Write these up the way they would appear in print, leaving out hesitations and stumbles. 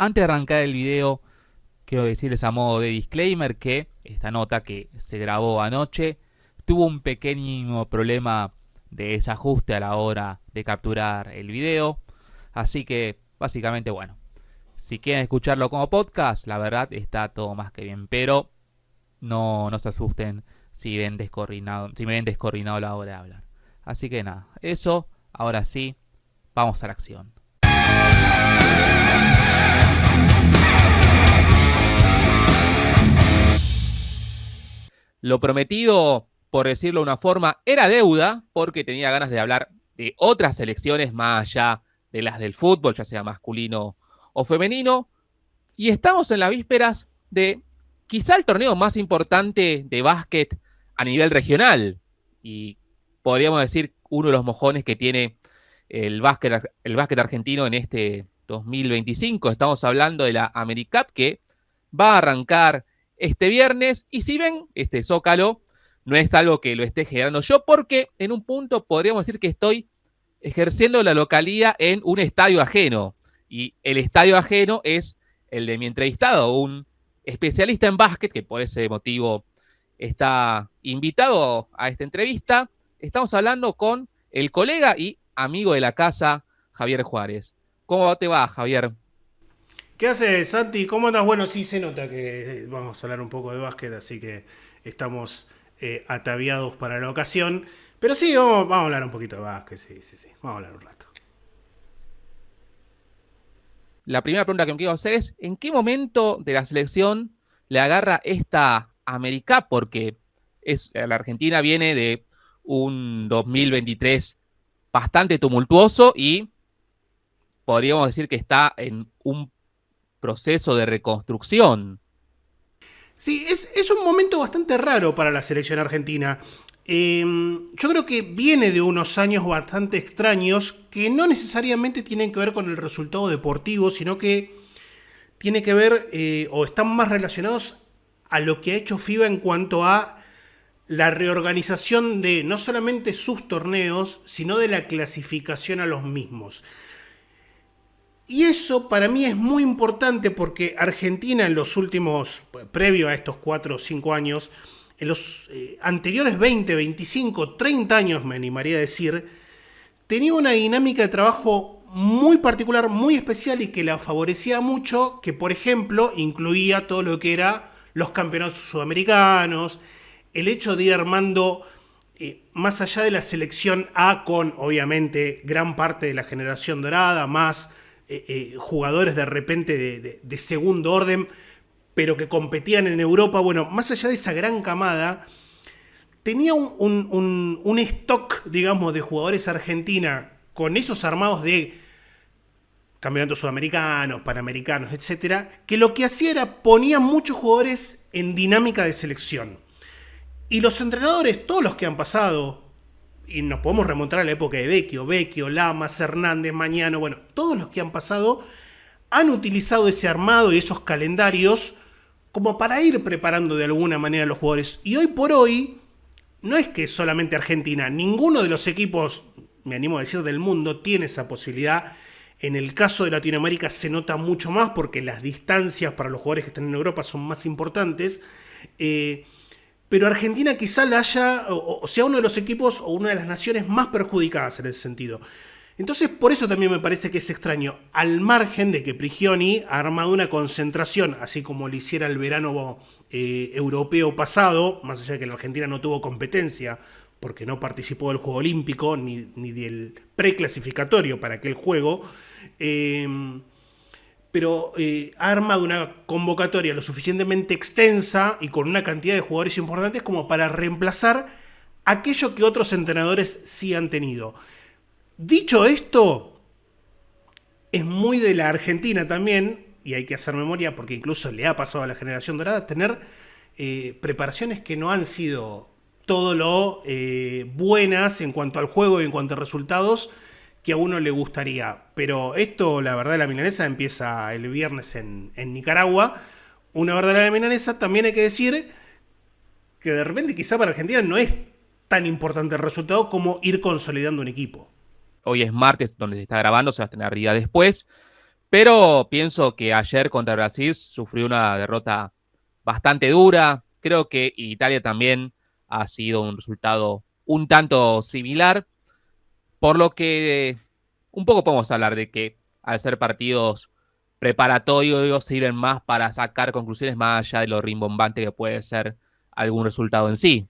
Antes de arrancar el video, quiero decirles a modo de disclaimer que esta nota que se grabó anoche tuvo un pequeño problema de desajuste a la hora de capturar el video. Así que, básicamente, bueno, si quieren escucharlo como podcast, la verdad está todo más que bien. Pero no se asusten si me ven descoordinado a la hora de hablar. Así que nada, eso, ahora sí, vamos a la acción. Lo prometido, por decirlo de una forma, era deuda, porque tenía ganas de hablar de otras selecciones más allá de las del fútbol, ya sea masculino o femenino. Y estamos en las vísperas de quizá el torneo más importante de básquet a nivel regional. Y podríamos decir uno de los mojones que tiene el básquet argentino en este 2025. Estamos hablando de la AmeriCup, que va a arrancar este viernes. Y si ven, este Zócalo no es algo que lo esté generando yo, porque en un punto podríamos decir que estoy ejerciendo la localía en un estadio ajeno. Y el estadio ajeno es el de mi entrevistado, un especialista en básquet, que por ese motivo está invitado a esta entrevista. Estamos hablando con el colega y amigo de la casa, Javier Juárez. ¿Cómo te va, Javier? ¿Qué haces, Santi? ¿Cómo andas? Bueno, sí se nota que vamos a hablar un poco de básquet, así que estamos ataviados para la ocasión. Pero sí, vamos a hablar un poquito de básquet, sí. Vamos a hablar un rato. La primera pregunta que me quiero hacer es, ¿en qué momento de la selección le agarra esta América? Porque la Argentina viene de un 2023 bastante tumultuoso y podríamos decir que está en un proceso de reconstrucción. Sí, es un momento bastante raro para la selección argentina. Yo creo que viene de unos años bastante extraños que no necesariamente tienen que ver con el resultado deportivo, sino que tiene que ver o están más relacionados a lo que ha hecho FIBA en cuanto a la reorganización de no solamente sus torneos, sino de la clasificación a los mismos. Y eso para mí es muy importante porque Argentina en los últimos, previo a estos 4 o 5 años, en los anteriores 20, 25, 30 años me animaría a decir, tenía una dinámica de trabajo muy particular, muy especial y que la favorecía mucho, que por ejemplo incluía todo lo que era los campeonatos sudamericanos, el hecho de ir armando más allá de la selección A con obviamente gran parte de la generación dorada, más jugadores de repente de segundo orden, pero que competían en Europa, bueno, más allá de esa gran camada, tenía un stock, digamos, de jugadores argentina con esos armados de campeonatos sudamericanos, panamericanos, etcétera, que lo que hacía era ponía muchos jugadores en dinámica de selección. Y los entrenadores, todos los que han pasado, y nos podemos remontar a la época de Vecchio, Lamas, Hernández, Mañano, bueno, todos los que han pasado han utilizado ese armado y esos calendarios como para ir preparando de alguna manera a los jugadores. Y hoy por hoy, no es que solamente Argentina, ninguno de los equipos, me animo a decir, del mundo tiene esa posibilidad. En el caso de Latinoamérica se nota mucho más porque las distancias para los jugadores que están en Europa son más importantes. Pero Argentina quizá la haya, o sea, uno de los equipos o una de las naciones más perjudicadas en ese sentido. Entonces, por eso también me parece que es extraño, al margen de que Prigioni ha armado una concentración, así como lo hiciera el verano europeo pasado, más allá de que la Argentina no tuvo competencia, porque no participó del Juego Olímpico, ni del preclasificatorio para aquel juego, pero ha armado una convocatoria lo suficientemente extensa y con una cantidad de jugadores importantes como para reemplazar aquello que otros entrenadores sí han tenido. Dicho esto, es muy de la Argentina también, y hay que hacer memoria porque incluso le ha pasado a la generación dorada, tener preparaciones que no han sido todo lo buenas en cuanto al juego y en cuanto a resultados que a uno le gustaría. Pero esto, la verdad de la milanesa, empieza el viernes en Nicaragua. Una verdad de la milanesa, también hay que decir que de repente quizá para Argentina no es tan importante el resultado como ir consolidando un equipo. Hoy es martes, donde se está grabando, se va a tener día después. Pero pienso que ayer contra Brasil sufrió una derrota bastante dura. Creo que Italia también ha sido un resultado un tanto similar, por lo que un poco podemos hablar de que al ser partidos preparatorios sirven más para sacar conclusiones más allá de lo rimbombante que puede ser algún resultado en sí.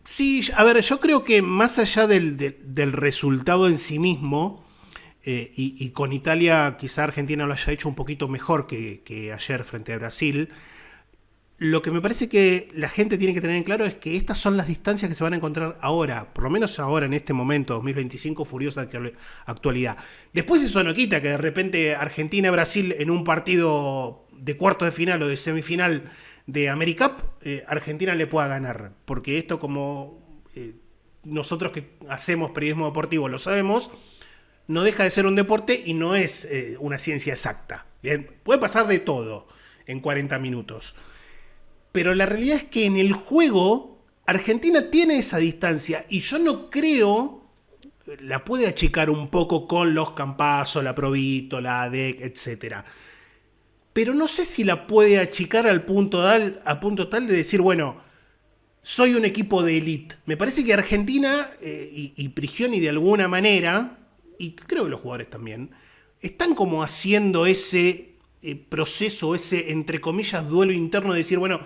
Sí, a ver, yo creo que más allá del resultado en sí mismo, y con Italia quizá Argentina lo haya hecho un poquito mejor que ayer frente a Brasil, lo que me parece que la gente tiene que tener en claro es que estas son las distancias que se van a encontrar ahora, por lo menos ahora en este momento, 2025, furiosa actualidad. Después eso no quita que de repente Argentina-Brasil en un partido de cuarto de final o de semifinal de AmeriCup, Argentina le pueda ganar. Porque esto como nosotros que hacemos periodismo deportivo lo sabemos, no deja de ser un deporte y no es una ciencia exacta. Bien, puede pasar de todo en 40 minutos. Pero la realidad es que en el juego Argentina tiene esa distancia y yo no creo, la puede achicar un poco con los Campazzo, la Provito, la ADEC, etcétera. Pero no sé si la puede achicar al punto tal de decir, bueno, soy un equipo de élite. Me parece que Argentina y Prigioni de alguna manera, y creo que los jugadores también, están como haciendo ese proceso, ese entre comillas duelo interno de decir, bueno,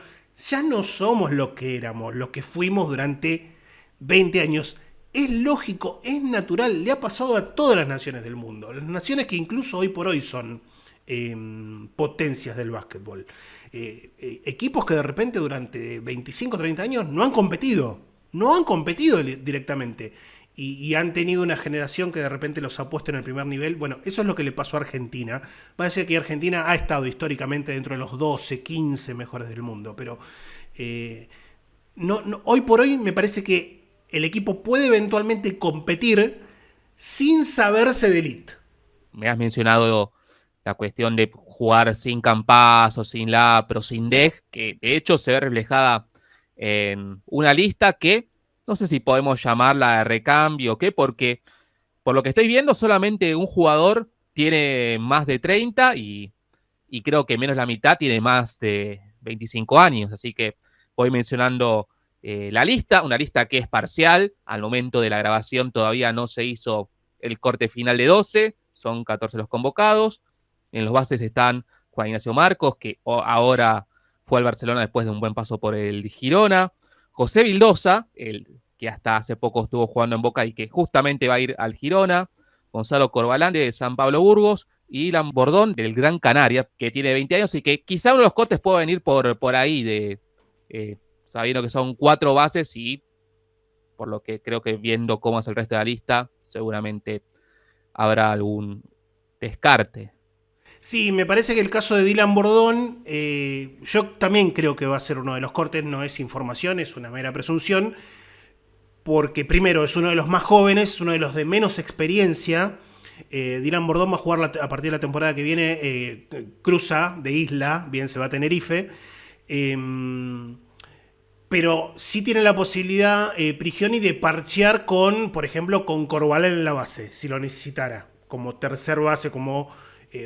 ya no somos lo que éramos, lo que fuimos durante 20 años. Es lógico, es natural, le ha pasado a todas las naciones del mundo, las naciones que incluso hoy por hoy son potencias del básquetbol. Equipos que de repente durante 25 o 30 años no han competido directamente y han tenido una generación que de repente los ha puesto en el primer nivel. Bueno, eso es lo que le pasó a Argentina. Va a decir que Argentina ha estado históricamente dentro de los 12, 15 mejores del mundo, pero hoy por hoy me parece que el equipo puede eventualmente competir sin saberse de elite. Me has mencionado la cuestión de jugar sin Campazzo, sin Lapro, sin Dej, que de hecho se ve reflejada en una lista que no sé si podemos llamarla de recambio o qué, porque por lo que estoy viendo solamente un jugador tiene más de 30 y creo que menos la mitad tiene más de 25 años, así que voy mencionando la lista, una lista que es parcial, al momento de la grabación todavía no se hizo el corte final de 12, son 14 los convocados, en los bases están Juan Ignacio Marcos, que ahora fue al Barcelona después de un buen paso por el Girona, José Vildosa, el que hasta hace poco estuvo jugando en Boca y que justamente va a ir al Girona, Gonzalo Corbalán de San Pablo Burgos y Ilan Bordón del Gran Canaria, que tiene 20 años y que quizá uno de los cortes pueda venir por ahí, sabiendo que son 4 bases y por lo que creo que viendo cómo es el resto de la lista, seguramente habrá algún descarte. Sí, me parece que el caso de Dylan Bordón, yo también creo que va a ser uno de los cortes, no es información, es una mera presunción, porque primero es uno de los más jóvenes, uno de los de menos experiencia. Dylan Bordón va a jugar a partir de la temporada que viene, cruza de isla, bien se va a Tenerife, pero sí tiene la posibilidad Prigioni de parchear con, por ejemplo, con Corbalán en la base, si lo necesitara, como tercer base, como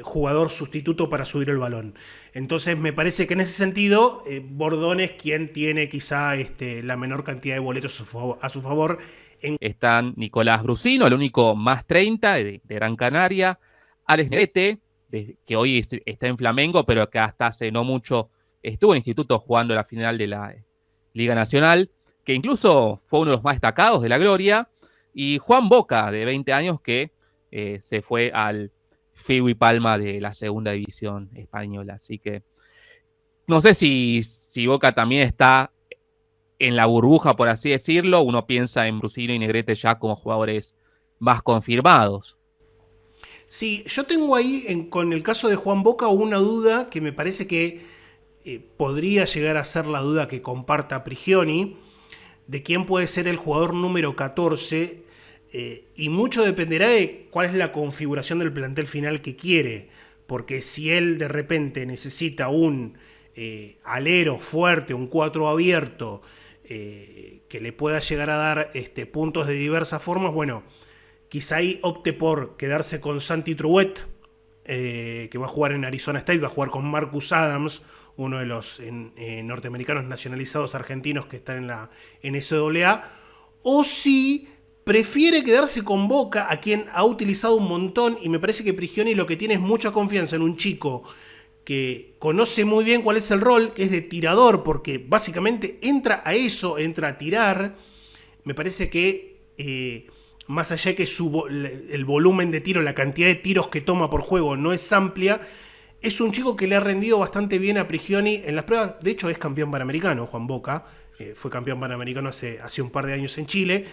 jugador sustituto para subir el balón. Entonces me parece que en ese sentido Bordón es quien tiene quizá la menor cantidad de boletos a su favor. Están Nicolás Brusino, el único más 30 de Gran Canaria, Alex Negrete, que hoy está en Flamengo, pero que hasta hace no mucho estuvo en Instituto jugando la final de la Liga Nacional, que incluso fue uno de los más destacados de la Gloria, y Juan Boca, de 20 años, que se fue al Fiu y Palma de la segunda división española. Así que no sé si Boca también está en la burbuja, por así decirlo. Uno piensa en Brusino y Negrete ya como jugadores más confirmados. Sí, yo tengo ahí con el caso de Juan Boca una duda que me parece que podría llegar a ser la duda que comparta Prigioni, de quién puede ser el jugador número 14, y mucho dependerá de cuál es la configuración del plantel final que quiere, porque si él de repente necesita un alero fuerte, un 4 abierto, que le pueda llegar a dar puntos de diversas formas, bueno, quizá ahí opte por quedarse con Santi Truet, que va a jugar en Arizona State, va a jugar con Marcus Adams, uno de los norteamericanos nacionalizados argentinos que están en la NCAA, o si prefiere quedarse con Boca, a quien ha utilizado un montón, y me parece que Prigioni lo que tiene es mucha confianza en un chico que conoce muy bien cuál es el rol, que es de tirador, porque básicamente entra a eso, entra a tirar. Me parece que más allá de que el volumen de tiro, la cantidad de tiros que toma por juego no es amplia, es un chico que le ha rendido bastante bien a Prigioni en las pruebas. De hecho, es campeón panamericano, Juan Boca. Fue campeón panamericano hace un par de años en Chile.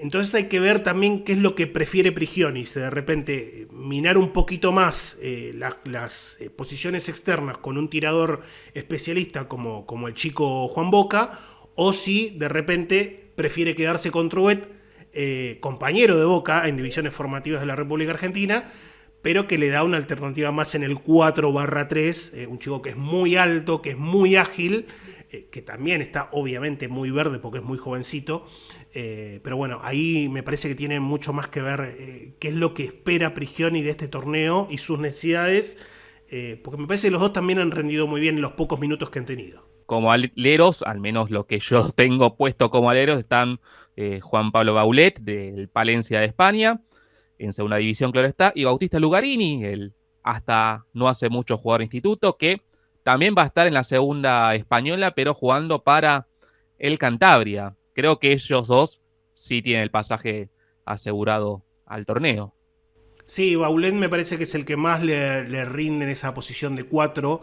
Entonces hay que ver también qué es lo que prefiere Prigioni. Si de repente minar un poquito más las posiciones externas con un tirador especialista como el chico Juan Boca, o si de repente prefiere quedarse con Truet, compañero de Boca en divisiones formativas de la República Argentina, pero que le da una alternativa más en el 4/3, un chico que es muy alto, que es muy ágil, que también está obviamente muy verde porque es muy jovencito, pero bueno, ahí me parece que tiene mucho más que ver qué es lo que espera Prigioni de este torneo y sus necesidades, porque me parece que los dos también han rendido muy bien en los pocos minutos que han tenido. Como aleros, al menos lo que yo tengo puesto como aleros, están Juan Pablo Baulet, del Palencia de España, en segunda división, claro está, y Bautista Lugarini, el hasta no hace mucho jugador de instituto, que también va a estar en la segunda española, pero jugando para el Cantabria. Creo que ellos dos sí tienen el pasaje asegurado al torneo. Sí, Baulet me parece que es el que más le rinde en esa posición de 4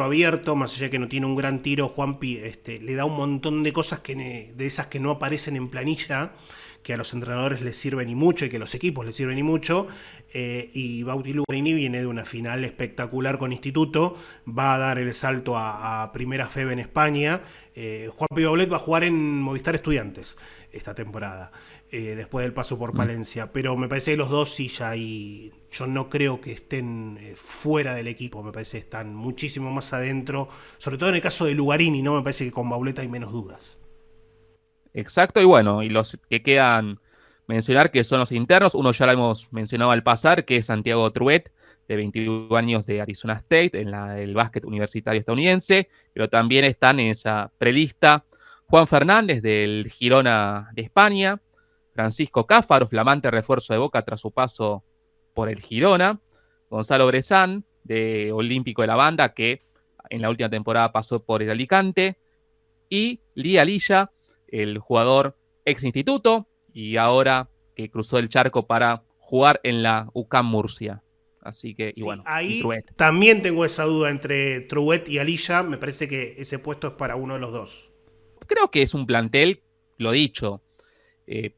abierto, más allá de que no tiene un gran tiro. Juanpi le da un montón de cosas de esas que no aparecen en planilla, que a los entrenadores les sirven y mucho, y que a los equipos les sirven y mucho. Y Bauti Lugarini viene de una final espectacular con Instituto, va a dar el salto a Primera FEB en España. Juanpi Baulet va a jugar en Movistar Estudiantes esta temporada, después del paso por Palencia, pero me parece que los dos sí ya ahí, yo no creo que estén fuera del equipo, me parece que están muchísimo más adentro, sobre todo en el caso de Lugarini, ¿no? Me parece que con Baulet hay menos dudas. Exacto, y bueno, y los que quedan mencionar que son los internos, uno ya lo hemos mencionado al pasar, que es Santiago Truet, de 21 años de Arizona State, en el básquet universitario estadounidense, pero también están en esa prelista Juan Fernández, del Girona de España, Francisco Cáfaro, flamante refuerzo de Boca tras su paso por el Girona, Gonzalo Brezán, de Olímpico de la Banda, que en la última temporada pasó por el Alicante, y Lía Lilla, el jugador ex instituto, y ahora que cruzó el charco para jugar en la UCAM Murcia. Así que, y Sí, bueno, y ahí Truet. también tengo esa duda entre Truet y Alilla, me parece que ese puesto es para uno de los dos. Creo que es un plantel, lo dicho,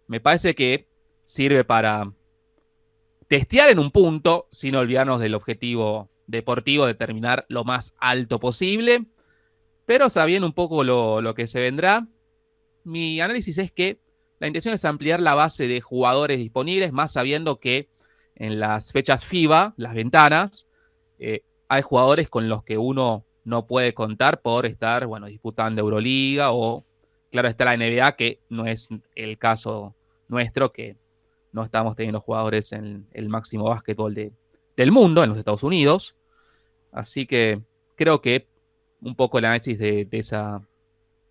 me parece que sirve para testear en un punto, sin olvidarnos del objetivo deportivo de terminar lo más alto posible, pero sabiendo un poco lo que se vendrá. Mi análisis es que la intención es ampliar la base de jugadores disponibles, más sabiendo que en las fechas FIBA, las ventanas, hay jugadores con los que uno no puede contar por estar, bueno, disputando Euroliga o, claro, está la NBA, que no es el caso nuestro, que no estamos teniendo jugadores en el máximo básquetbol del mundo, en los Estados Unidos. Así que creo que un poco el análisis de esa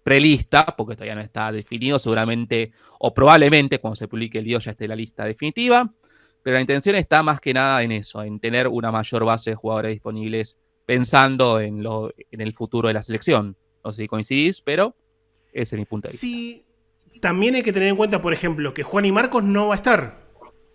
prelista, porque todavía no está definido, seguramente o probablemente cuando se publique el video ya esté la lista definitiva, pero la intención está más que nada en eso, en tener una mayor base de jugadores disponibles pensando en el futuro de la selección. No sé si coincidís, pero ese es mi punto de vista. Sí, también hay que tener en cuenta, por ejemplo, que Juan y Marcos no va a estar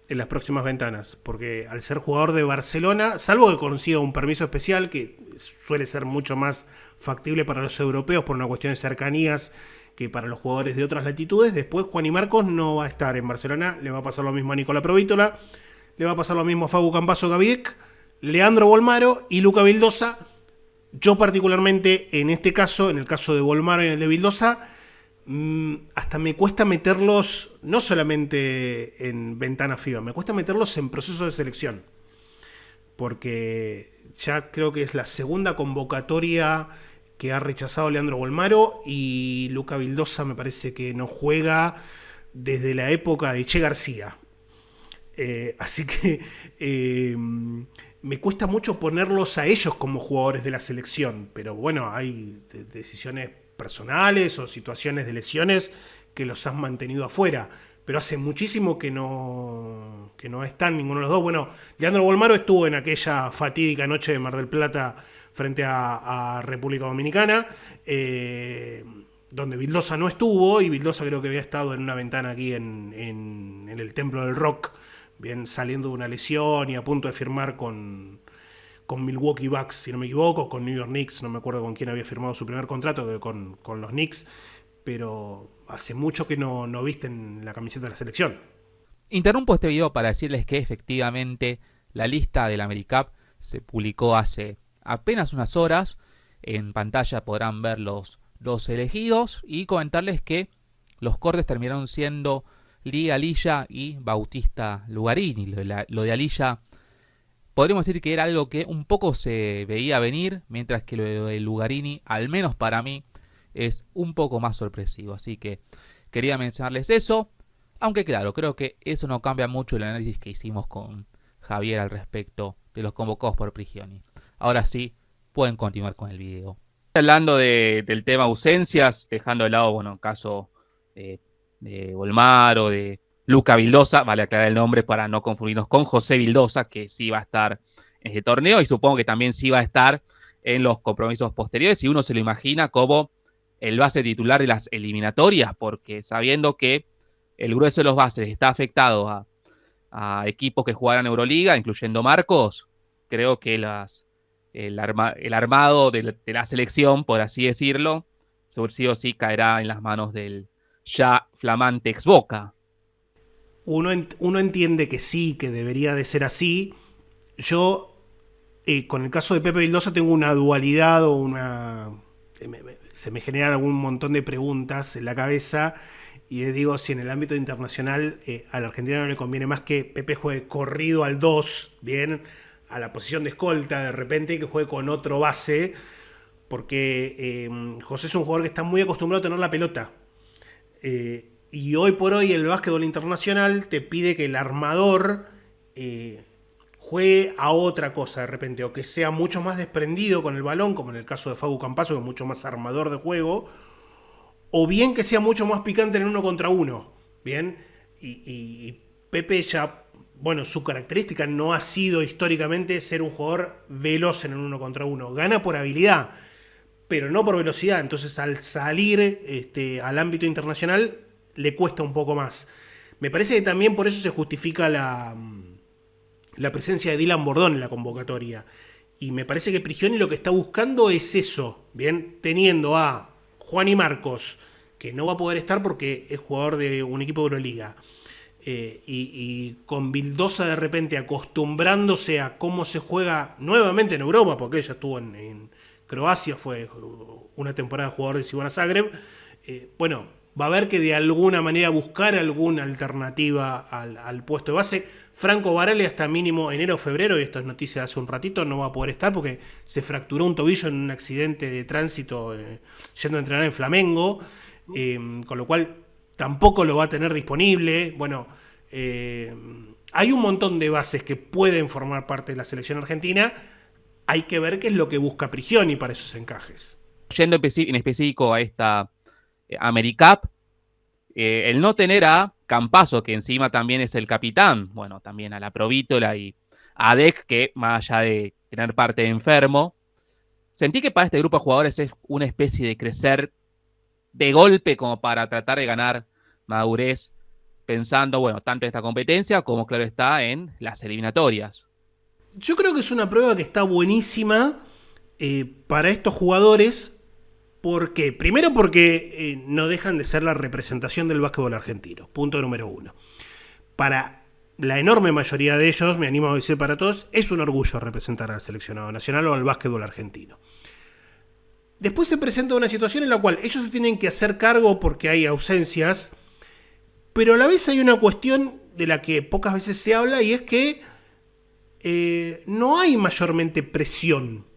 en las próximas ventanas, porque al ser jugador de Barcelona, salvo que consiga un permiso especial, que suele ser mucho más factible para los europeos por una cuestión de cercanías que para los jugadores de otras latitudes, después Juan y Marcos no va a estar en Barcelona, le va a pasar lo mismo a Nicola Provítola, le va a pasar lo mismo a Facu Campazzo Gavidec, Leandro Bolmaro y Luca Vildosa. Yo particularmente en este caso, en el caso de Bolmaro y en el de Vildosa, hasta me cuesta meterlos no solamente en ventana FIBA, me cuesta meterlos en proceso de selección. Porque ya creo que es la segunda convocatoria que ha rechazado Leandro Bolmaro, y Luca Vildosa me parece que no juega desde la época de Che García. Así que me cuesta mucho ponerlos a ellos como jugadores de la selección. Pero bueno, hay decisiones personales o situaciones de lesiones que los han mantenido afuera. Pero hace muchísimo que no están ninguno de los dos. Bueno, Leandro Bolmaro estuvo en aquella fatídica noche de Mar del Plata frente a República Dominicana, donde Vildosa no estuvo, y Vildosa creo que había estado en una ventana aquí en el Templo del Rock, bien saliendo de una lesión y a punto de firmar con Milwaukee Bucks, si no me equivoco, con New York Knicks, no me acuerdo con quién había firmado su primer contrato, que con los Knicks, pero hace mucho que no visten la camiseta de la selección. Interrumpo este video para decirles que efectivamente la lista del AmeriCup se publicó hace apenas unas horas. En pantalla podrán ver los elegidos y comentarles que los cortes terminaron siendo Liga Alilla y Bautista Lugarini. Lo de Alilla podríamos decir que era algo que un poco se veía venir, mientras que lo de Lugarini, al menos para mí, es un poco más sorpresivo. Así que quería mencionarles eso, aunque claro, creo que eso no cambia mucho el análisis que hicimos con Javier al respecto de los convocados por Prigioni. Ahora sí, pueden continuar con el video. Hablando del tema ausencias, dejando de lado, bueno, el caso de Volmar o de Luca Vildosa, vale aclarar el nombre para no confundirnos con José Vildosa, que sí va a estar en este torneo y supongo que también sí va a estar en los compromisos posteriores, y uno se lo imagina como el base titular de las eliminatorias, porque sabiendo que el grueso de los bases está afectado a equipos que jugarán Euroliga, incluyendo Marcos, creo que el armado de la selección, por así decirlo, sí o sí caerá en las manos del ya flamante ex Boca. Uno entiende que sí, que debería de ser así. Yo, con el caso de Pepe Vildosa, tengo una dualidad o una... Se me generan algún montón de preguntas en la cabeza y digo, si en el ámbito internacional al argentino no le conviene más que Pepe juegue corrido al 2, bien, a la posición de escolta de repente, que juegue con otro base, porque José es un jugador que está muy acostumbrado a tener la pelota. Y hoy por hoy el básquetbol internacional te pide que el armador juegue a otra cosa de repente, o que sea mucho más desprendido con el balón, como en el caso de Facu Campazzo, que es mucho más armador de juego, o bien que sea mucho más picante en uno contra uno, ¿bien? Y Pepe ya, bueno, su característica no ha sido históricamente ser un jugador veloz en el uno contra uno, gana por habilidad, pero no por velocidad, entonces al salir al ámbito internacional le cuesta un poco más. Me parece que también por eso se justifica la presencia de Dylan Bordón en la convocatoria. Y me parece que Prigioni lo que está buscando es eso, ¿bien? Teniendo a Juan y Marcos, que no va a poder estar porque es jugador de un equipo de Euroliga, y con Vildosa de repente acostumbrándose a cómo se juega nuevamente en Europa, porque ella estuvo en Croacia, fue una temporada de jugador de Cibona Zagreb, bueno, va a haber que de alguna manera buscar alguna alternativa al puesto de base. Franco Barale hasta mínimo enero o febrero, y esto es noticia de hace un ratito, no va a poder estar porque se fracturó un tobillo en un accidente de tránsito yendo a entrenar en Flamengo, con lo cual tampoco lo va a tener disponible. Bueno, hay un montón de bases que pueden formar parte de la selección argentina. Hay que ver qué es lo que busca Prigioni para esos encajes. Yendo en específico a esta AmeriCup, el no tener a Campazzo, que encima también es el capitán, bueno, también a la Provítola y a Dec, que más allá de tener parte de enfermo, sentí que para este grupo de jugadores es una especie de crecer de golpe como para tratar de ganar madurez, pensando, bueno, tanto en esta competencia como, claro está, en las eliminatorias. Yo creo que es una prueba que está buenísima para estos jugadores. ¿Por qué? Primero porque no dejan de ser la representación del básquetbol argentino. Punto número uno. Para la enorme mayoría de ellos, me animo a decir para todos, es un orgullo representar al seleccionado nacional o al básquetbol argentino. Después se presenta una situación en la cual ellos se tienen que hacer cargo porque hay ausencias, pero a la vez hay una cuestión de la que pocas veces se habla, y es que no hay mayormente presión.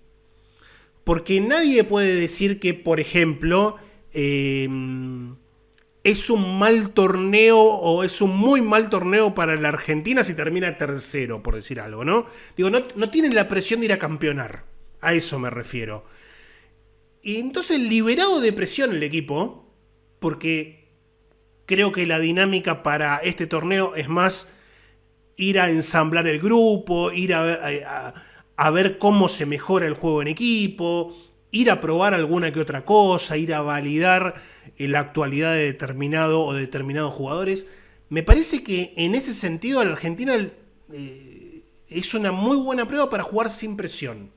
Porque nadie puede decir que, por ejemplo, es un mal torneo o es un muy mal torneo para la Argentina si termina tercero, por decir algo, ¿no? Digo, no tienen la presión de ir a campeonar. A eso me refiero. Y entonces liberado de presión el equipo, porque creo que la dinámica para este torneo es más ir a ensamblar el grupo, ir a ver cómo se mejora el juego en equipo, ir a probar alguna que otra cosa, ir a validar la actualidad de determinado o determinados jugadores. Me parece que en ese sentido a la Argentina es una muy buena prueba para jugar sin presión.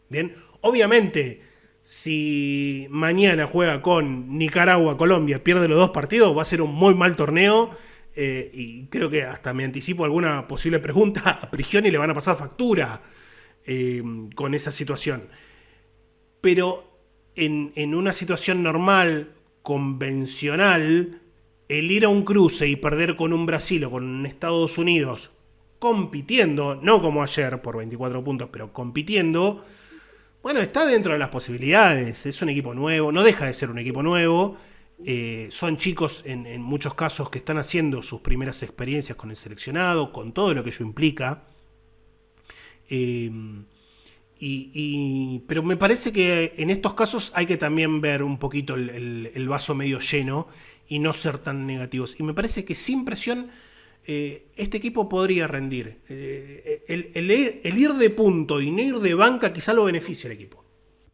Bien, obviamente, si mañana juega con Nicaragua, Colombia, pierde los dos partidos, va a ser un muy mal torneo. Y creo que hasta me anticipo alguna posible pregunta. A Prigioni le van a pasar factura con esa situación. Pero en una situación normal, convencional, el ir a un cruce y perder con un Brasil o con un Estados Unidos compitiendo, no como ayer por 24 puntos, pero compitiendo, bueno, está dentro de las posibilidades. Es un equipo nuevo, no deja de ser un equipo nuevo. Son chicos en muchos casos que están haciendo sus primeras experiencias con el seleccionado, con todo lo que ello implica. Pero me parece que en estos casos hay que también ver un poquito el vaso medio lleno y no ser tan negativos. Y me parece que sin presión este equipo podría rendir. El ir de punto y no ir de banca quizá lo beneficie al equipo.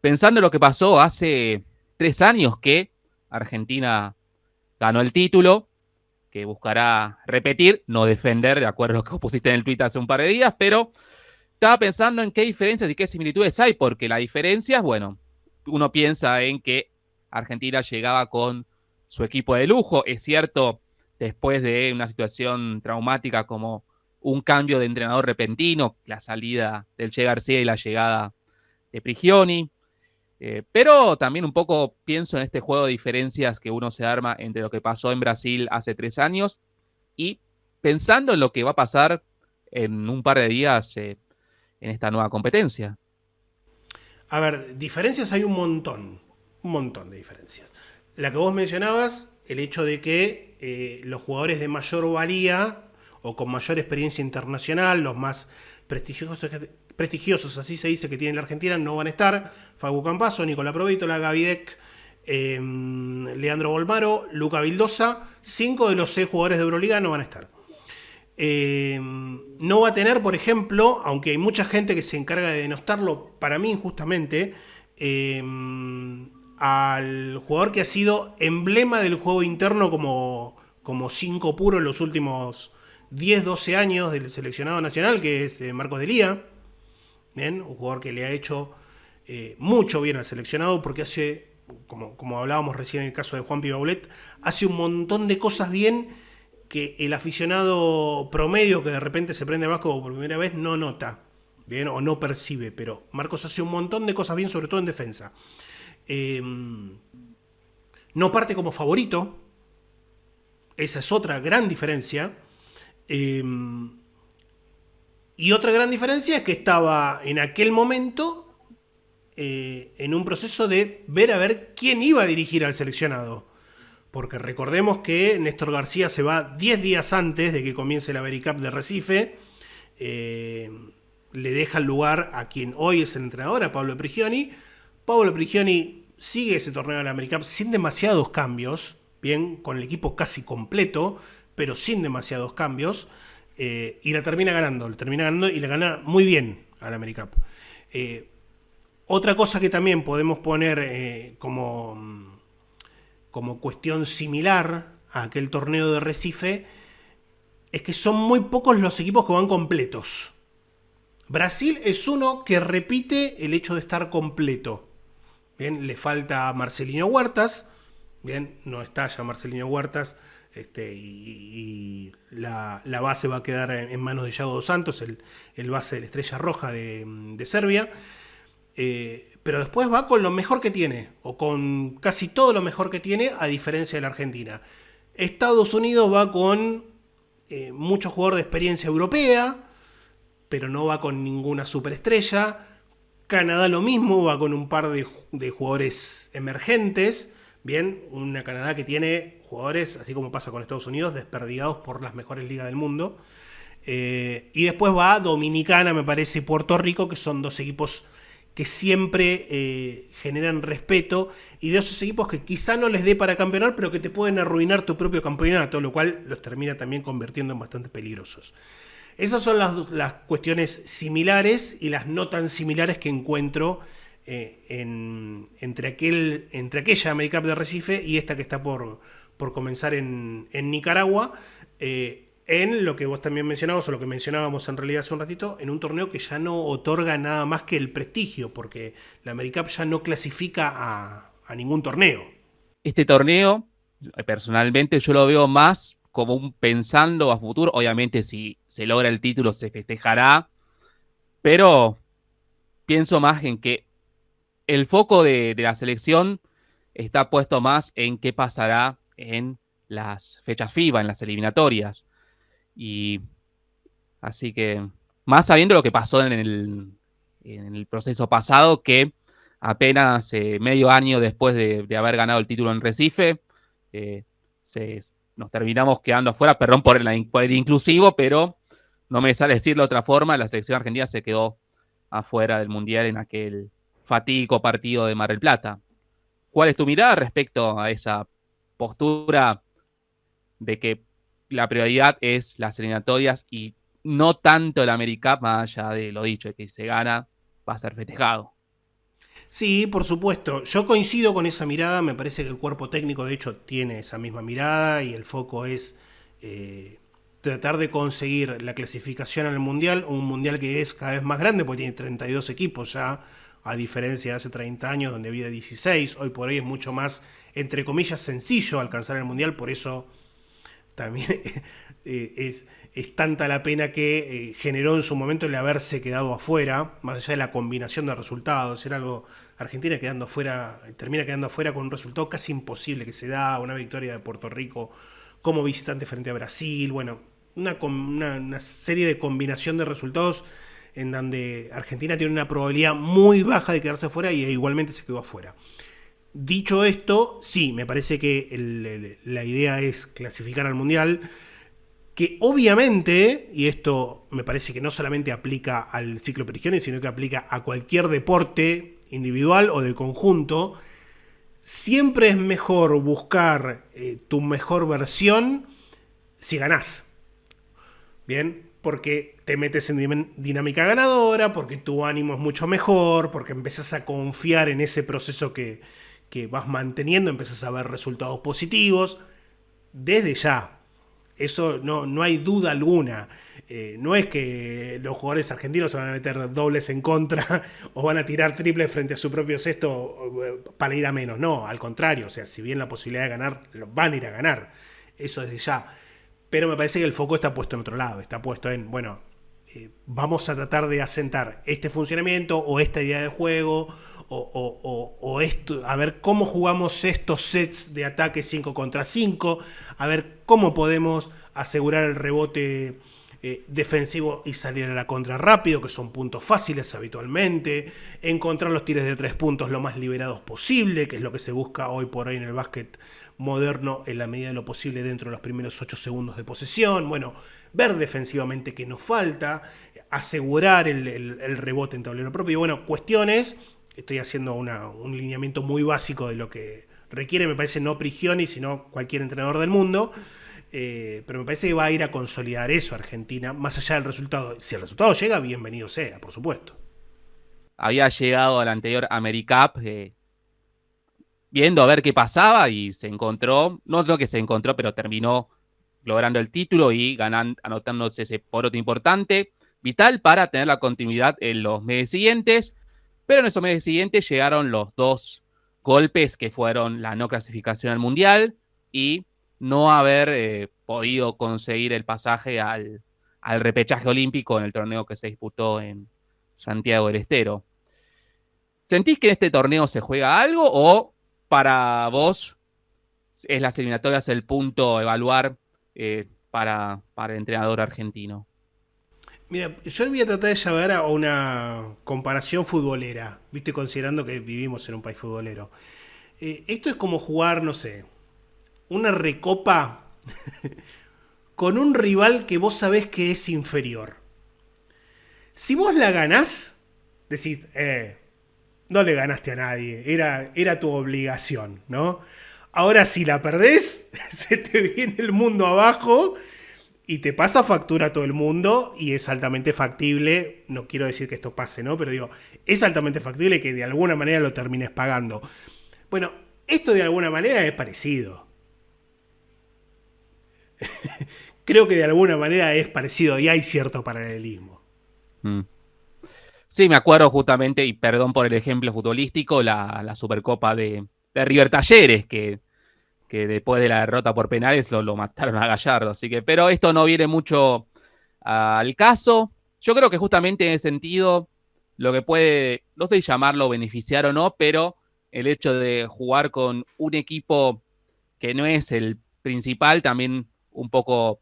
Pensando en lo que pasó hace 3 años que Argentina ganó el título, que buscará repetir, no defender, de acuerdo a lo que pusiste en el tweet hace un par de días, pero estaba pensando en qué diferencias y qué similitudes hay, porque las diferencias, bueno, uno piensa en que Argentina llegaba con su equipo de lujo, es cierto, después de una situación traumática como un cambio de entrenador repentino, la salida del Che García y la llegada de Prigioni, pero también un poco pienso en este juego de diferencias que uno se arma entre lo que pasó en Brasil hace 3 años y pensando en lo que va a pasar en un par de días en esta nueva competencia. A ver, diferencias hay un montón de diferencias. La que vos mencionabas, el hecho de que los jugadores de mayor valía o con mayor experiencia internacional, los más prestigiosos, así se dice, que tiene la Argentina, no van a estar. Facu Campazo, Nicolás Provítola, Gavidec, Leandro Bolmaro, Luca Vildosa. 5 de los 6 jugadores de Euroliga no van a estar. No va a tener, por ejemplo, aunque hay mucha gente que se encarga de denostarlo, para mí injustamente, al jugador que ha sido emblema del juego interno como 5 puro en los últimos 10-12 años del seleccionado nacional, que es Marcos Delía. Bien, un jugador que le ha hecho mucho bien al seleccionado porque hace, como hablábamos recién en el caso de Juan Pibaulet, hace un montón de cosas bien que el aficionado promedio que de repente se prende el básquetbol por primera vez no nota, bien, o no percibe, pero Marcos hace un montón de cosas bien, sobre todo en defensa. No parte como favorito, esa es otra gran diferencia. Y otra gran diferencia es que estaba en aquel momento en un proceso de ver a ver quién iba a dirigir al seleccionado. Porque recordemos que Néstor García se va 10 días antes de que comience la AmeriCup de Recife. Le deja el lugar a quien hoy es el entrenador, a Pablo Prigioni. Pablo Prigioni sigue ese torneo de la AmeriCup sin demasiados cambios, bien, con el equipo casi completo, pero sin demasiados cambios. Y la termina ganando y la gana muy bien a la AmeriCup. Otra cosa que también podemos poner como cuestión similar a aquel torneo de Recife es que son muy pocos los equipos que van completos. Brasil es uno que repite el hecho de estar completo. Bien, le falta Marcelinho Huertas. Bien, no está ya Marcelinho Huertas. Y la base va a quedar en manos de Yago dos Santos, el base de la Estrella Roja de Serbia. Pero después va con lo mejor que tiene, o con casi todo lo mejor que tiene, a diferencia de la Argentina. Estados Unidos va con mucho jugador de experiencia europea, pero no va con ninguna superestrella. Canadá lo mismo, va con un par de jugadores emergentes, Bien, una Canadá que tiene jugadores, así como pasa con Estados Unidos, desperdigados por las mejores ligas del mundo. Y después va Dominicana, me parece, y Puerto Rico, que son dos equipos que siempre generan respeto, y de esos equipos que quizá no les dé para campeonar, pero que te pueden arruinar tu propio campeonato, lo cual los termina también convirtiendo en bastante peligrosos. Esas son las cuestiones similares y las no tan similares que encuentro entre aquella AmeriCup de Recife y esta que está por comenzar en Nicaragua. En lo que vos también mencionabas, o lo que mencionábamos en realidad hace un ratito, en un torneo que ya no otorga nada más que el prestigio, porque la AmeriCup ya no clasifica a ningún torneo. Este torneo, personalmente, yo lo veo más como un pensando a futuro. Obviamente, si se logra el título, se festejará, pero pienso más en que el foco de la selección está puesto más en qué pasará en las fechas FIBA, en las eliminatorias. Y así que, más sabiendo lo que pasó en el proceso pasado, que apenas medio año después de haber ganado el título en Recife, eh, se, nos terminamos quedando afuera, perdón por el inclusivo, pero no me sale decirlo de otra forma, la selección argentina se quedó afuera del Mundial en aquel fatídico partido de Mar del Plata. ¿Cuál es tu mirada respecto a esa postura de que la prioridad es las eliminatorias y no tanto el AmeriCup, más allá de lo dicho, de que si se gana va a ser festejado? Sí, por supuesto. Yo coincido con esa mirada. Me parece que el cuerpo técnico, de hecho, tiene esa misma mirada y el foco es tratar de conseguir la clasificación al Mundial. Un Mundial que es cada vez más grande porque tiene 32 equipos ya, a diferencia de hace 30 años donde había 16. Hoy por hoy es mucho más, entre comillas, sencillo alcanzar el Mundial. Por eso también es tanta la pena que generó en su momento el haberse quedado afuera, más allá de la combinación de resultados. Era algo, Argentina quedando afuera, termina quedando afuera con un resultado casi imposible que se da, una victoria de Puerto Rico como visitante frente a Brasil, bueno, una serie de combinación de resultados en donde Argentina tiene una probabilidad muy baja de quedarse afuera y igualmente se quedó afuera. Dicho esto, sí, me parece que la idea es clasificar al Mundial, que obviamente, y esto me parece que no solamente aplica al ciclo Prigioni, sino que aplica a cualquier deporte individual o de conjunto, siempre es mejor buscar tu mejor versión si ganás. Bien, porque te metes en dinámica ganadora, porque tu ánimo es mucho mejor, porque empezás a confiar en ese proceso que vas manteniendo, empezás a ver resultados positivos desde ya. Eso no hay duda alguna. No es que los jugadores argentinos se van a meter dobles en contra o van a tirar triples frente a su propio cesto para ir a menos. No, al contrario. O sea, si bien la posibilidad de ganar, van a ir a ganar. Eso desde ya. Pero me parece que el foco está puesto en otro lado. Está puesto en, bueno, vamos a tratar de asentar este funcionamiento o esta idea de juego o esto, a ver cómo jugamos estos sets de ataque 5 contra 5, a ver cómo podemos asegurar el rebote defensivo y salir a la contra rápido, que son puntos fáciles habitualmente, encontrar los tiros de 3 puntos lo más liberados posible, que es lo que se busca hoy por hoy en el básquet moderno en la medida de lo posible dentro de los primeros 8 segundos de posesión. Bueno, ver defensivamente qué nos falta, asegurar el rebote en tablero propio. Y bueno, cuestiones, estoy haciendo un lineamiento muy básico de lo que requiere, me parece, no Prigioni, sino cualquier entrenador del mundo. Pero me parece que va a ir a consolidar eso Argentina, más allá del resultado. Si el resultado llega, bienvenido sea, por supuesto. Había llegado al anterior AmeriCup viendo a ver qué pasaba y se encontró, no es lo que se encontró, pero terminó logrando el título y ganando, anotándose ese poroto importante, vital para tener la continuidad en los meses siguientes. Pero en esos meses siguientes llegaron los dos golpes que fueron la no clasificación al Mundial y no haber podido conseguir el pasaje al repechaje olímpico en el torneo que se disputó en Santiago del Estero. ¿Sentís que en este torneo se juega algo o para vos es las eliminatorias el punto a evaluar para el entrenador argentino? Mira, yo le voy a tratar de llevar a una comparación futbolera, viste, considerando que vivimos en un país futbolero. Esto es como jugar, no sé, una recopa con un rival que vos sabés que es inferior. Si vos la ganás, decís, no le ganaste a nadie, era tu obligación, ¿no? Ahora si la perdés, se te viene el mundo abajo y te pasa factura a todo el mundo y es altamente factible, no quiero decir que esto pase, ¿no? Pero digo, es altamente factible que de alguna manera lo termines pagando. Bueno, esto de alguna manera es parecido. Creo que de alguna manera es parecido y hay cierto paralelismo. Mm. Sí, me acuerdo justamente, y perdón por el ejemplo futbolístico, la Supercopa de River Talleres, que después de la derrota por penales lo mataron a Gallardo. Así que, pero esto no viene mucho al caso. Yo creo que justamente en ese sentido, lo que puede, no sé si llamarlo beneficiar o no, pero el hecho de jugar con un equipo que no es el principal también un poco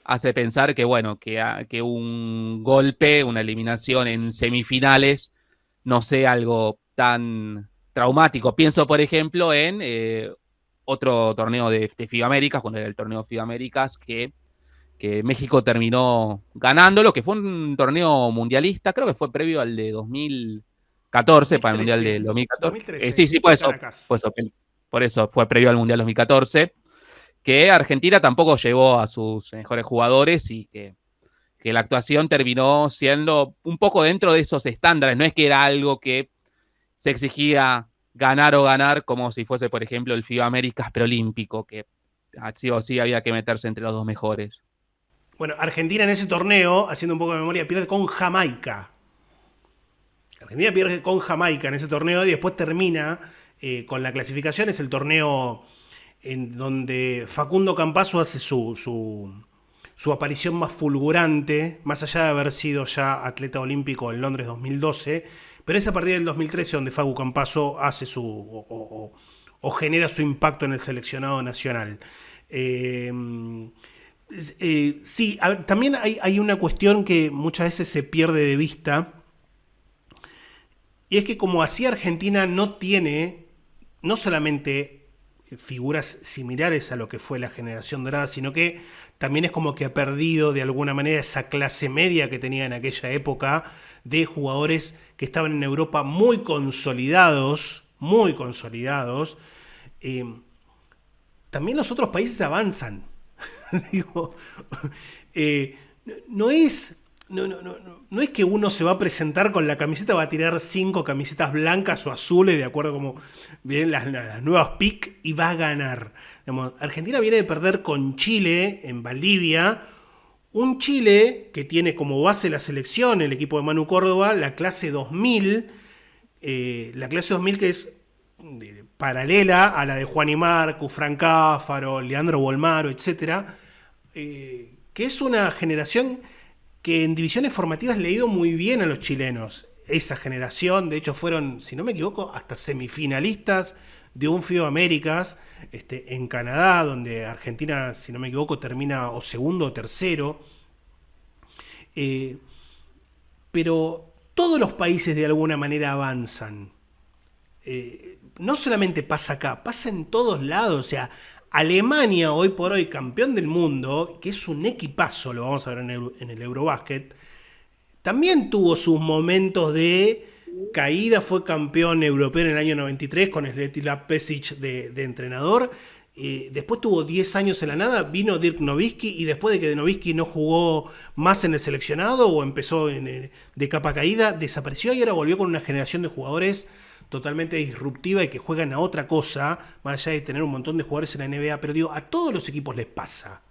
hace pensar que, bueno, que un golpe, una eliminación en semifinales no sea algo tan traumático. Pienso, por ejemplo, en otro torneo de FIBA Américas, cuando era el torneo FIBA Américas, que México terminó ganándolo, que fue un torneo mundialista, creo que fue previo al de 2014, para el Mundial 2013. del 2014. 2013, Sí, sí, por eso, Caracas. por eso fue previo al Mundial 2014, que Argentina tampoco llegó a sus mejores jugadores y que la actuación terminó siendo un poco dentro de esos estándares. No es que era algo que se exigía ganar o ganar como si fuese, por ejemplo, el FIBA Américas preolímpico, que sí o sí había que meterse entre los dos mejores. Bueno, Argentina en ese torneo, haciendo un poco de memoria, pierde con Jamaica. Argentina pierde con Jamaica en ese torneo y después termina con la clasificación. Es el torneo en donde Facundo Campazzo hace su aparición más fulgurante, más allá de haber sido ya atleta olímpico en Londres 2012, pero es a partir del 2013 donde Facu Campazzo hace o genera su impacto en el seleccionado nacional. Eh, sí, ver, también hay una cuestión que muchas veces se pierde de vista, y es que como así Argentina no tiene, no solamente figuras similares a lo que fue la generación dorada, sino que también es como que ha perdido de alguna manera esa clase media que tenía en aquella época de jugadores que estaban en Europa muy consolidados, muy consolidados. Eh, También los otros países avanzan. Digo, eh, no es. No es que uno se va a presentar con la camiseta, va a tirar 5 camisetas blancas o azules, de acuerdo a como vienen las nuevas PIC, y va a ganar. Digamos, Argentina viene de perder con Chile en Valdivia. Un Chile que tiene como base la selección, el equipo de Manu Córdoba, la clase 2000. La clase 2000 que es paralela a la de Juan y Marco, Frank Cáfaro, Leandro Bolmaro, etcétera, que es una generación que en divisiones formativas le ha ido muy bien a los chilenos. Esa generación, de hecho, fueron, si no me equivoco, hasta semifinalistas de un FIBA Américas en Canadá, donde Argentina, si no me equivoco, termina o segundo o tercero. Eh, pero todos los países de alguna manera avanzan. No solamente pasa acá, pasa en todos lados. O sea, Alemania, hoy por hoy campeón del mundo, que es un equipazo, lo vamos a ver en el Eurobasket, también tuvo sus momentos de caída, fue campeón europeo en el año 93 con Svetislav Pesic de entrenador. Después tuvo 10 años en la nada, vino Dirk Nowitzki y después de que Nowitzki no jugó más en el seleccionado o empezó de capa caída, desapareció y ahora volvió con una generación de jugadores totalmente disruptiva y que juegan a otra cosa, más allá de tener un montón de jugadores en la NBA, pero digo, a todos los equipos les pasa.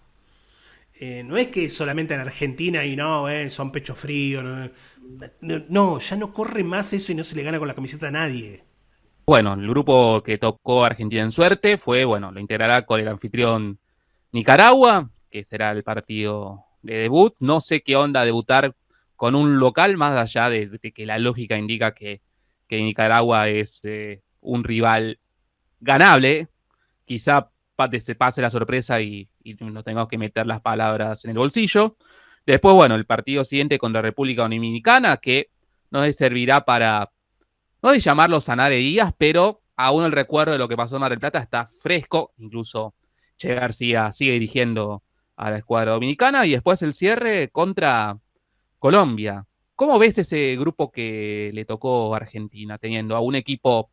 No es que solamente en Argentina y no, son pecho frío. No, ya no corre más eso y no se le gana con la camiseta a nadie. Bueno, el grupo que tocó Argentina en suerte fue, bueno, lo integrará con el anfitrión Nicaragua, que será el partido de debut. No sé qué onda debutar con un local, más allá de que la lógica indica que Nicaragua es un rival ganable. Quizá se pase la sorpresa y nos tengamos que meter las palabras en el bolsillo. Después, bueno, el partido siguiente contra República Dominicana, que nos servirá para, no de llamarlo sanar heridas, pero aún el recuerdo de lo que pasó en Mar del Plata está fresco, incluso Che García sigue dirigiendo a la escuadra dominicana, y después el cierre contra Colombia. ¿Cómo ves ese grupo que le tocó a Argentina, teniendo a un equipo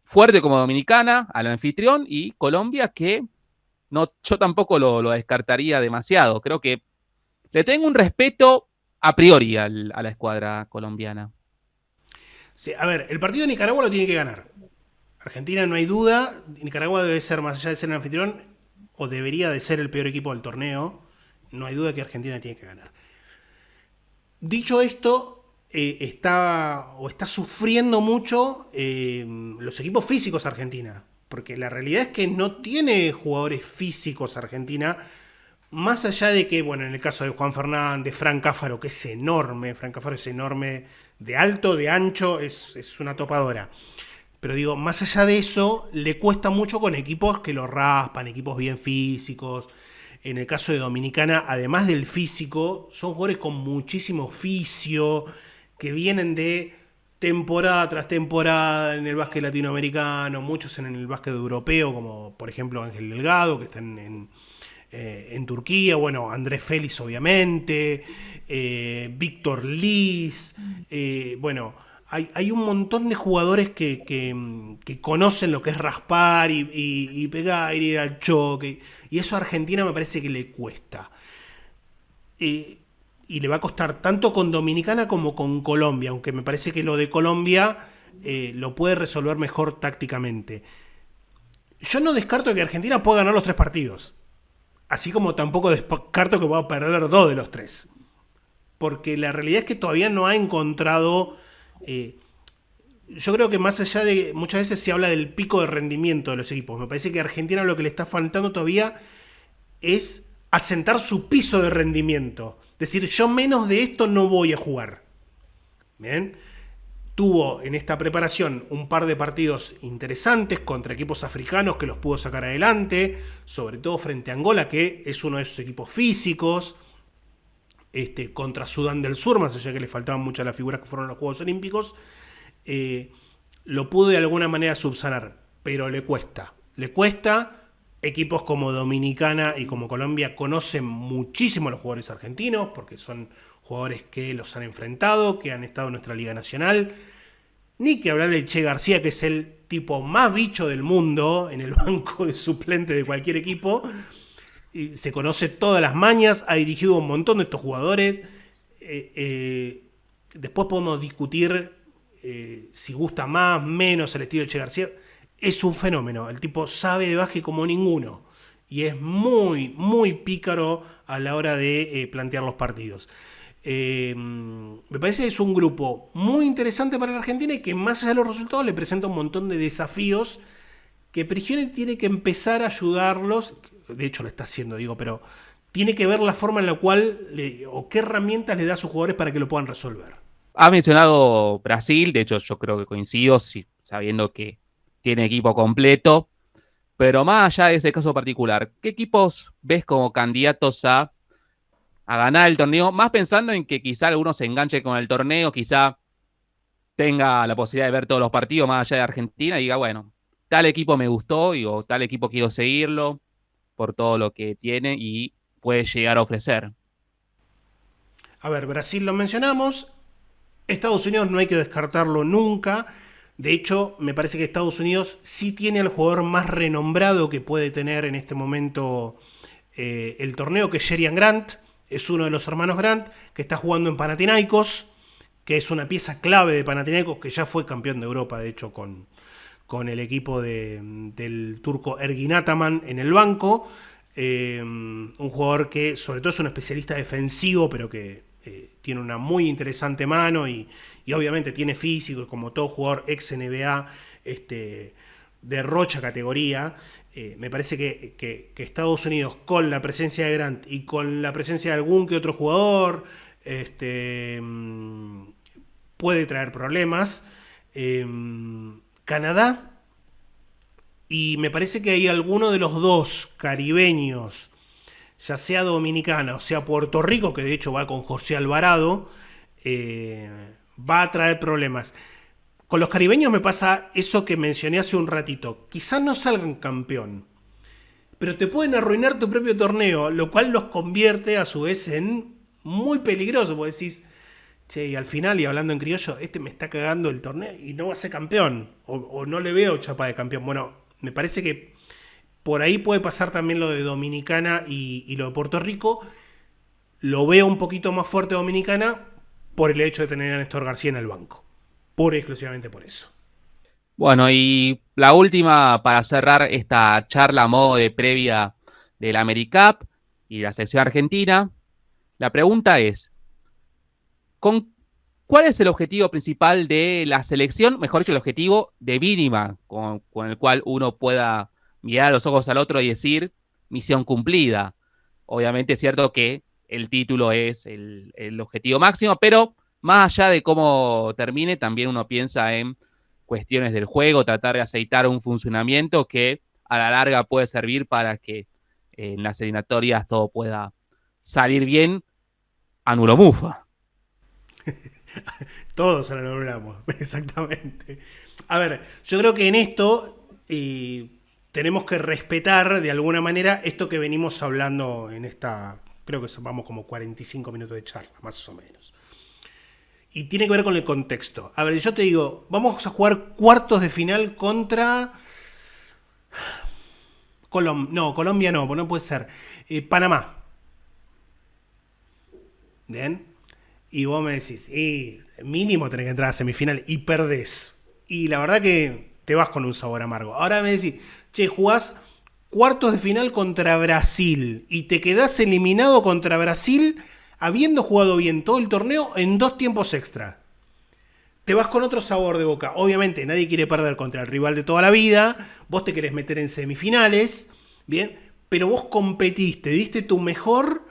fuerte como Dominicana, al anfitrión, y Colombia que no, yo tampoco lo descartaría demasiado? Creo que le tengo un respeto a priori a la escuadra colombiana. Sí, a ver, el partido de Nicaragua lo tiene que ganar. Argentina no hay duda. Nicaragua debe ser, más allá de ser el anfitrión, o debería de ser el peor equipo del torneo. No hay duda que Argentina tiene que ganar. Dicho esto, está sufriendo mucho los equipos físicos Argentina. Porque la realidad es que no tiene jugadores físicos Argentina. Más allá de que, bueno, en el caso de Juan Fernández, Frank Cáfaro, que es enorme. Frank Cáfaro es enorme de alto, de ancho, es una topadora. Pero digo, más allá de eso, le cuesta mucho con equipos que lo raspan, equipos bien físicos. En el caso de Dominicana, además del físico, son jugadores con muchísimo oficio, que vienen de temporada tras temporada en el básquet latinoamericano, muchos en el básquet europeo, como por ejemplo Ángel Delgado, que está en Turquía, bueno, Andrés Félix obviamente, Víctor Liz, bueno, hay un montón de jugadores que conocen lo que es raspar y pegar, ir al choque, y eso a Argentina me parece que le cuesta. Y le va a costar tanto con Dominicana como con Colombia, aunque me parece que lo de Colombia lo puede resolver mejor tácticamente. Yo no descarto que Argentina pueda ganar los 3 partidos. Así como tampoco descarto que va a perder 2 de los 3. Porque la realidad es que todavía no ha encontrado... yo creo que más allá de... Muchas veces se habla del pico de rendimiento de los equipos. Me parece que a Argentina lo que le está faltando todavía es asentar su piso de rendimiento. Es decir, yo menos de esto no voy a jugar. ¿Bien? Tuvo en esta preparación un par de partidos interesantes contra equipos africanos que los pudo sacar adelante, sobre todo frente a Angola, que es uno de esos equipos físicos, contra Sudán del Sur, más allá que le faltaban muchas las figuras que fueron a los Juegos Olímpicos, lo pudo de alguna manera subsanar, pero le cuesta. Le cuesta. Equipos como Dominicana y como Colombia conocen muchísimo a los jugadores argentinos, porque son jugadores que los han enfrentado, que han estado en nuestra Liga Nacional. Ni que hablar de Che García, que es el tipo más bicho del mundo en el banco de suplente de cualquier equipo. Y se conoce todas las mañas, ha dirigido un montón de estos jugadores. Después podemos discutir si gusta más, menos el estilo de Che García. Es un fenómeno, el tipo sabe de básquet como ninguno. Y es muy, muy pícaro a la hora de plantear los partidos. Me parece que es un grupo muy interesante para la Argentina y que más allá de los resultados le presenta un montón de desafíos que Prigioni tiene que empezar a ayudarlos. De hecho lo está haciendo, digo, pero tiene que ver la forma en la cual o qué herramientas le da a sus jugadores para que lo puedan resolver. Ha mencionado Brasil, de hecho yo creo que coincido, sí, sabiendo que tiene equipo completo, pero más allá de ese caso particular, ¿qué equipos ves como candidatos a ganar el torneo? Más pensando en que quizá alguno se enganche con el torneo, quizá tenga la posibilidad de ver todos los partidos más allá de Argentina y diga, bueno, tal equipo me gustó o tal equipo quiero seguirlo por todo lo que tiene y puede llegar a ofrecer. A ver, Brasil lo mencionamos. Estados Unidos no hay que descartarlo nunca. De hecho, me parece que Estados Unidos sí tiene al jugador más renombrado que puede tener en este momento el torneo, que es Jerian Grant. Es uno de los hermanos Grant, que está jugando en Panathinaikos, que es una pieza clave de Panathinaikos, que ya fue campeón de Europa, de hecho, con el equipo del turco Ergin Ataman en el banco. Un jugador que sobre todo es un especialista defensivo, pero que tiene una muy interesante mano y obviamente tiene físico, como todo jugador ex NBA derrocha categoría. Me parece que Estados Unidos, con la presencia de Grant y con la presencia de algún que otro jugador, puede traer problemas. Canadá, y me parece que hay alguno de los dos caribeños, ya sea Dominicana o sea Puerto Rico, que de hecho va con José Alvarado, va a traer problemas. Con los caribeños me pasa eso que mencioné hace un ratito. Quizás no salgan campeón, pero te pueden arruinar tu propio torneo, lo cual los convierte a su vez en muy peligrosos. Vos decís, che, y al final, y hablando en criollo, este me está cagando el torneo y no va a ser campeón, o no le veo chapa de campeón. Bueno, me parece que por ahí puede pasar también lo de Dominicana y lo de Puerto Rico. Lo veo un poquito más fuerte Dominicana por el hecho de tener a Néstor García en el banco. Pura y exclusivamente por eso. Bueno, y la última para cerrar esta charla a modo de previa del AmeriCup y la selección argentina. La pregunta es, ¿con ¿cuál es el objetivo principal de la selección? Mejor dicho, el objetivo de mínima, con el cual uno pueda mirar a los ojos al otro y decir, misión cumplida. Obviamente es cierto que el título es el objetivo máximo, pero más allá de cómo termine, también uno piensa en cuestiones del juego, tratar de aceitar un funcionamiento que a la larga puede servir para que en las eliminatorias todo pueda salir bien a nulo mufa. Todos lo hablamos, exactamente. A ver, yo creo que en esto tenemos que respetar de alguna manera esto que venimos hablando en esta, creo que vamos como 45 minutos de charla, más o menos. Y tiene que ver con el contexto. A ver, yo te digo, vamos a jugar cuartos de final contra... no, Colombia no, no puede ser. Panamá. ¿Bien? Y vos me decís, mínimo tenés que entrar a semifinal y perdés. Y la verdad que te vas con un sabor amargo. Ahora me decís, che, jugás cuartos de final contra Brasil y te quedás eliminado contra Brasil habiendo jugado bien todo el torneo en 2 tiempos extra. Te vas con otro sabor de boca. Obviamente nadie quiere perder contra el rival de toda la vida. Vos te querés meter en semifinales, ¿bien? Pero vos competiste, diste tu mejor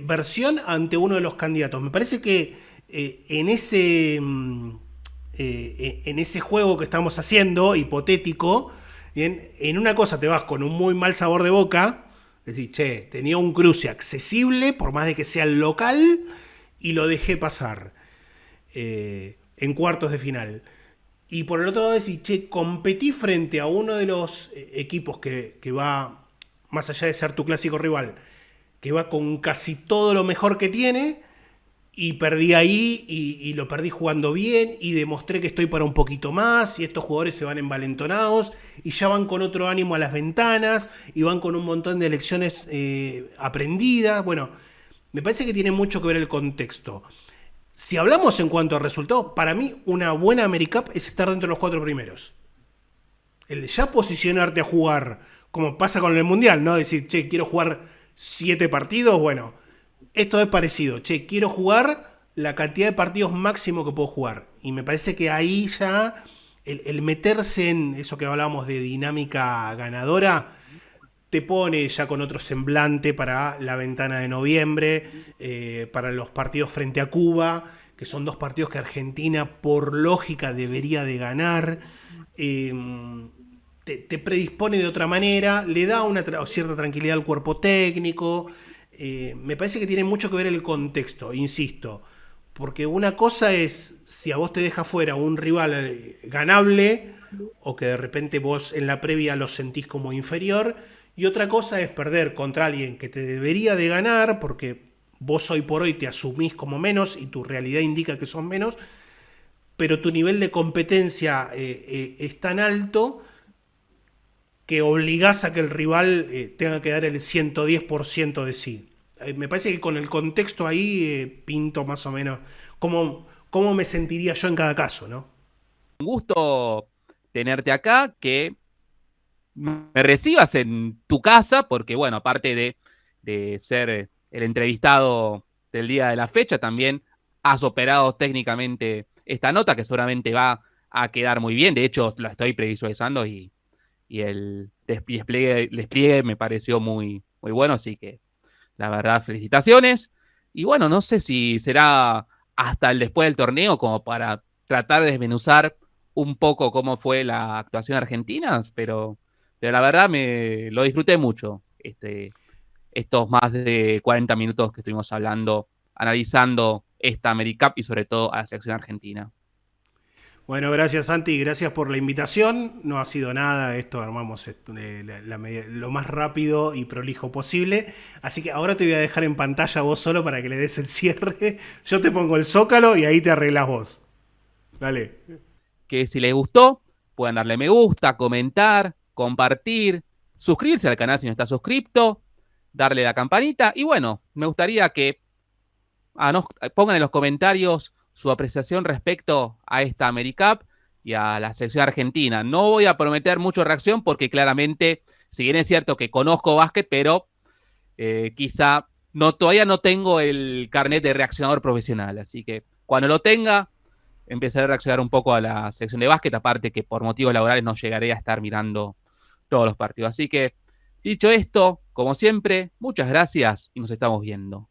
versión ante uno de los candidatos. Me parece que en ese juego que estamos haciendo, hipotético, bien, en una cosa te vas con un muy mal sabor de boca, decir, che, tenía un cruce accesible, por más de que sea el local, y lo dejé pasar en cuartos de final. Y por el otro lado decir, che, competí frente a uno de los equipos que va, más allá de ser tu clásico rival, que va con casi todo lo mejor que tiene, y perdí ahí, y lo perdí jugando bien, y demostré que estoy para un poquito más, y estos jugadores se van envalentonados, y ya van con otro ánimo a las ventanas, y van con un montón de lecciones aprendidas. Bueno, me parece que tiene mucho que ver el contexto. Si hablamos en cuanto a resultados, para mí una buena AmeriCup es estar dentro de los 4 primeros. El ya posicionarte a jugar, como pasa con el Mundial, ¿no? Decir, che, quiero jugar 7 partidos, bueno, esto es parecido. Che, quiero jugar la cantidad de partidos máximo que puedo jugar. Y me parece que ahí ya el meterse en eso que hablábamos de dinámica ganadora te pone ya con otro semblante para la ventana de noviembre, para los partidos frente a Cuba, que son 2 partidos que Argentina por lógica debería de ganar. Te predispone de otra manera, le da una cierta tranquilidad al cuerpo técnico. Me parece que tiene mucho que ver el contexto, insisto. Porque una cosa es si a vos te deja fuera un rival ganable o que de repente vos en la previa lo sentís como inferior. Y otra cosa es perder contra alguien que te debería de ganar porque vos hoy por hoy te asumís como menos y tu realidad indica que son menos, pero tu nivel de competencia es tan alto que obligás a que el rival tenga que dar el 110% de sí. Me parece que con el contexto ahí pinto más o menos cómo me sentiría yo en cada caso, ¿no? Un gusto tenerte acá, que me recibas en tu casa, porque bueno, aparte de ser el entrevistado del día de la fecha, también has operado técnicamente esta nota, que seguramente va a quedar muy bien. De hecho, la estoy previsualizando y el despliegue me pareció muy, muy bueno, así que la verdad, felicitaciones. Y bueno, no sé si será hasta el después del torneo como para tratar de desmenuzar un poco cómo fue la actuación argentina, pero la verdad lo disfruté mucho, estos más de 40 minutos que estuvimos hablando, analizando esta AmeriCup y sobre todo a la selección argentina. Bueno, gracias Santi, gracias por la invitación. No ha sido nada, esto armamos lo más rápido y prolijo posible. Así que ahora te voy a dejar en pantalla vos solo para que le des el cierre. Yo te pongo el zócalo y ahí te arreglás vos. Dale. Que si les gustó, pueden darle me gusta, comentar, compartir, suscribirse al canal si no está suscrito, darle la campanita y bueno, me gustaría que pongan en los comentarios su apreciación respecto a esta AmeriCup y a la selección argentina. No voy a prometer mucha reacción porque claramente, si bien es cierto que conozco básquet, pero quizá todavía no tengo el carnet de reaccionador profesional. Así que cuando lo tenga, empezaré a reaccionar un poco a la selección de básquet, aparte que por motivos laborales no llegaré a estar mirando todos los partidos. Así que, dicho esto, como siempre, muchas gracias y nos estamos viendo.